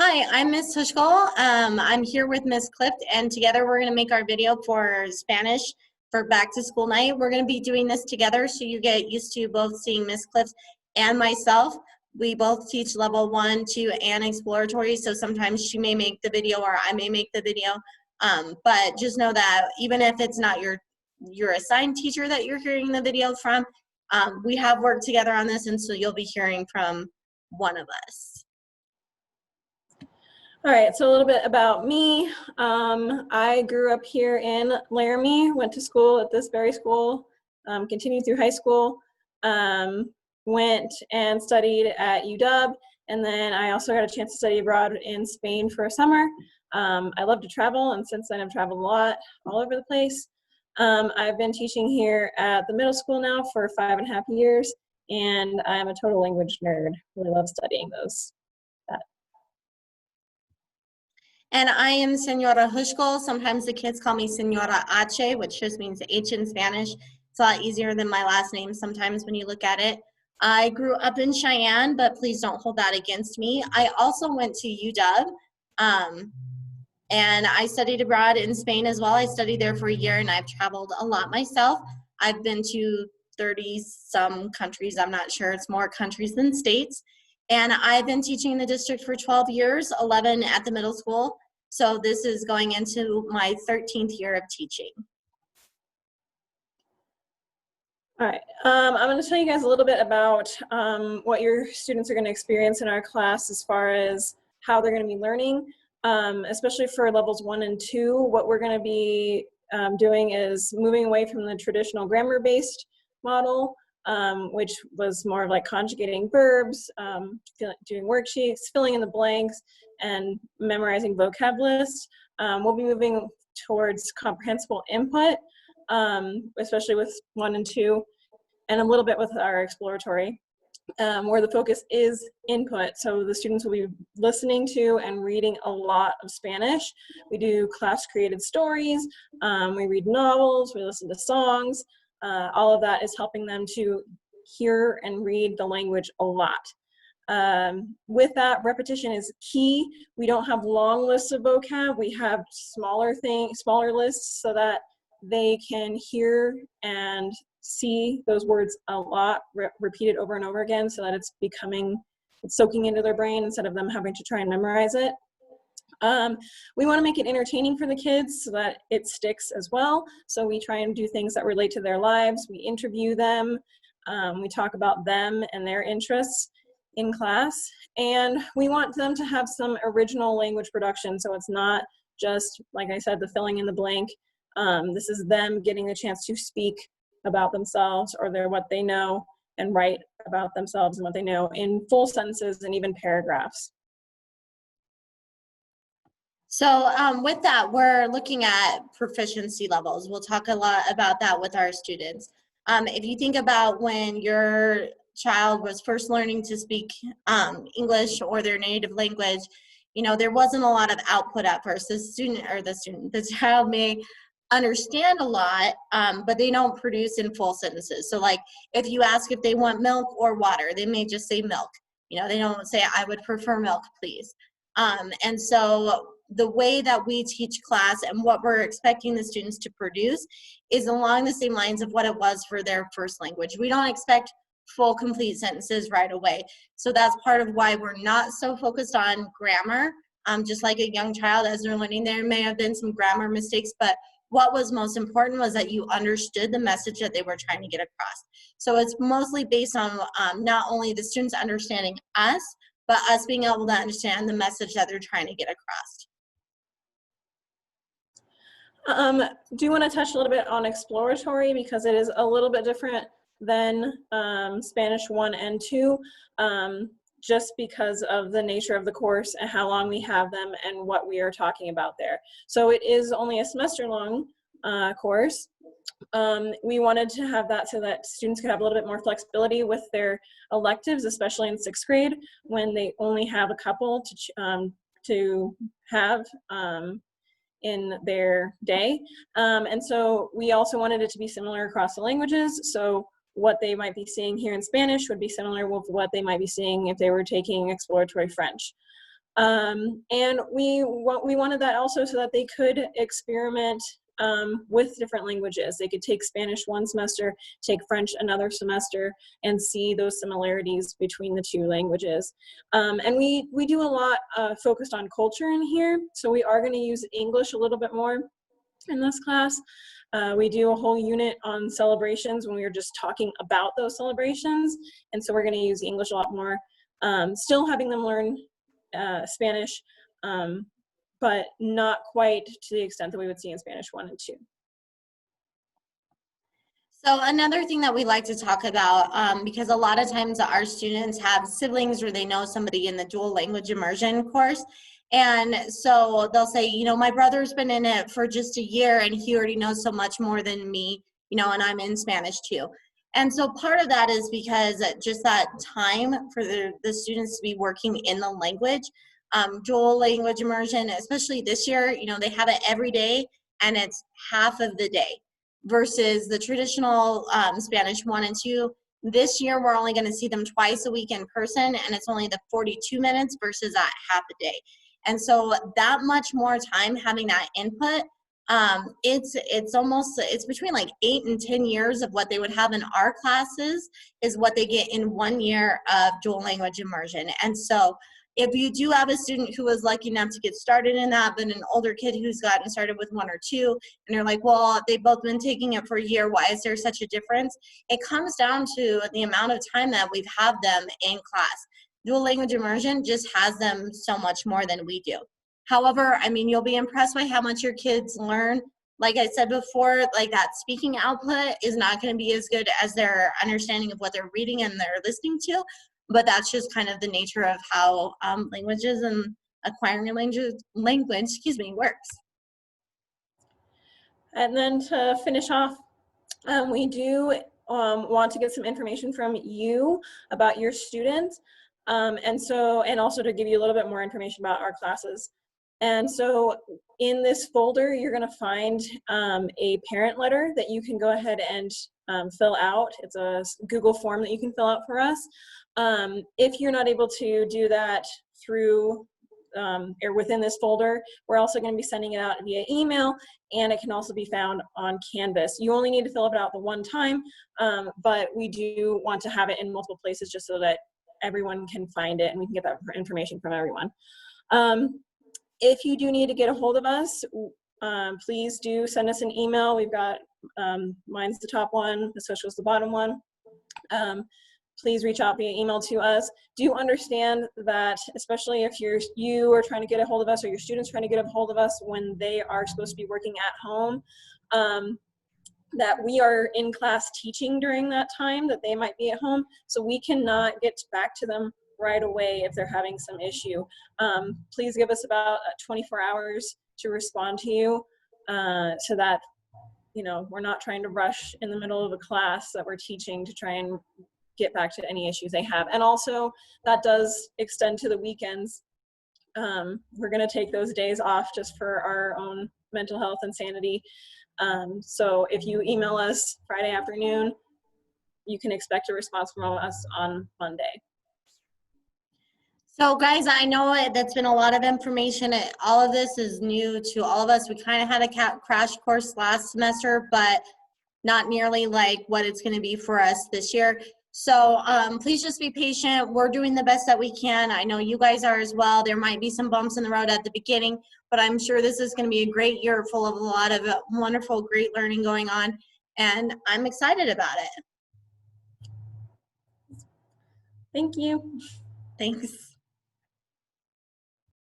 Hi, I'm Miss Heuschkel. I'm here with Miss Clift, and together we're going to make our video for Spanish for back to school night. We're going to be doing this together so you get used to both seeing Miss Clift and myself. We both teach level 1, 2, and exploratory, so sometimes she may make the video or I may make the video. But just know that even if it's not your assigned teacher that you're hearing the video from, we have worked together on this, and so you'll be hearing from one of us. All right, so a little bit about me. I grew up here in Laramie, went to school at this very school, continued through high school, went and studied at UW, and then I also got a chance to study abroad in Spain for a summer. I love to travel, and since then I've traveled a lot all over the place. I've been teaching here at the middle school now for 5.5 years, and I'm a total language nerd. Really love studying those. And I am Srta Heuschkel. Sometimes the kids call me Srta H, which just means H in Spanish. It's a lot easier than my last name sometimes when you look at it. I grew up in Cheyenne, but please don't hold that against me. I also went to UW, and I studied abroad in Spain as well. I studied there for a year, and I've traveled a lot myself. I've been to 30-some countries. I'm not sure. It's more countries than states. And I've been teaching in the district for 12 years, 11 at the middle school. So this is going into my 13th year of teaching. All right, I'm going to tell you guys a little bit about what your students are going to experience in our class as far as how they're going to be learning, especially for levels 1 and 2. What we're going to be doing is moving away from the traditional grammar-based model, which was more like conjugating verbs, doing worksheets, filling in the blanks, and memorizing vocab lists. We'll be moving towards comprehensible input, especially with 1 and 2, and a little bit with our exploratory, where the focus is input. So the students will be listening to and reading a lot of Spanish. We do class-created stories, we read novels, we listen to songs. All of that is helping them to hear and read the language a lot. With that, repetition is key. We don't have long lists of vocab. We have smaller lists so that they can hear and see those words a lot, repeated over and over again, so that it's soaking into their brain instead of them having to try and memorize it. We want to make it entertaining for the kids so that it sticks as well. So we try and do things that relate to their lives. We interview them. We talk about them and their interests in class. And we want them to have some original language production. So it's not just, like I said, the filling in the blank. This is them getting the chance to speak about themselves or what they know and write about themselves and what they know in full sentences and even paragraphs. So with that, we're looking at proficiency levels. We'll talk a lot about that with our students. If you think about when your child was first learning to speak English or their native language, you know, there wasn't a lot of output at first. The child may understand a lot, but they don't produce in full sentences. So like if you ask if they want milk or water, they may just say milk. You know, they don't say, I would prefer milk, please. And so the way that we teach class and what we're expecting the students to produce is along the same lines of what it was for their first language. We don't expect full complete sentences right away. So that's part of why we're not so focused on grammar. Just like a young child, as they're learning, there may have been some grammar mistakes, but what was most important was that you understood the message that they were trying to get across. So it's mostly based on not only the students understanding us, but us being able to understand the message that they're trying to get across. Do you want to touch a little bit on exploratory, because it is a little bit different than Spanish 1 and 2, just because of the nature of the course and how long we have them and what we are talking about there. So it is only a semester-long course. We wanted to have that so that students could have a little bit more flexibility with their electives, especially in 6th grade, when they only have a couple to have in their day. And so we also wanted it to be similar across the languages. So what they might be seeing here in Spanish would be similar with what they might be seeing if they were taking exploratory French. And we wanted that also so that they could experiment with different languages. They could take Spanish one semester, take French another semester, and see those similarities between the two languages. And we do a lot focused on culture in here, so we are going to use English a little bit more in this class. We do a whole unit on celebrations when we were just talking about those celebrations, and so we're going to use English a lot more. Still having them learn Spanish, but not quite to the extent that we would see in Spanish 1 and 2. So another thing that we like to talk about, because a lot of times our students have siblings or they know somebody in the dual language immersion course. And so they'll say, you know, my brother's been in it for just a year and he already knows so much more than me, you know, and I'm in Spanish too. And so part of that is because just that time for the students to be working in the language, dual language immersion, especially this year, you know, they have it every day and it's half of the day versus the traditional Spanish 1 and 2. This year, we're only going to see them twice a week in person, and it's only the 42 minutes versus that half a day. And so that much more time having that input, it's between like 8 and 10 years of what they would have in our classes is what they get in 1 year of dual language immersion. And so if you do have a student who was lucky enough to get started in that, but an older kid who's gotten started with 1 or 2, and you're like, well, they've both been taking it for a year, why is there such a difference? It comes down to the amount of time that we've had them in class. Dual language immersion just has them so much more than we do. However, I mean, you'll be impressed by how much your kids learn. Like I said before, like that speaking output is not going to be as good as their understanding of what they're reading and they're listening to. But that's just kind of the nature of how languages and acquiring a language, works. And then to finish off, we do want to get some information from you about your students, and also to give you a little bit more information about our classes. And so in this folder, you're going to find a parent letter that you can go ahead and fill out. It's a Google form that you can fill out for us. If you're not able to do that through or within this folder, we're also going to be sending it out via email, and it can also be found on Canvas. You only need to fill it out the one time, but we do want to have it in multiple places just so that everyone can find it and we can get that information from everyone. If you do need to get a hold of us, please do send us an email. We've got, mine's the top one, the social's the bottom one. Please reach out via email to us. Do understand that, especially if you are trying to get a hold of us or your students trying to get a hold of us when they are supposed to be working at home, that we are in class teaching during that time that they might be at home, so we cannot get back to them right away if they're having some issue. Please give us about 24 hours to respond to you, so that, you know, we're not trying to rush in the middle of a class that we're teaching to try and get back to any issues they have. And also that does extend to the weekends. We're going to take those days off just for our own mental health and sanity. So if you email us Friday afternoon, you can expect a response from us on Monday. So guys, I know that's been a lot of information. All of this is new to all of us. We kind of had a crash course last semester, but not nearly like what it's going to be for us this year. So please just be patient. We're doing the best that we can. I know you guys are as well. There might be some bumps in the road at the beginning, but I'm sure this is going to be a great year full of a lot of wonderful, great learning going on. And I'm excited about it. Thank you. Thanks.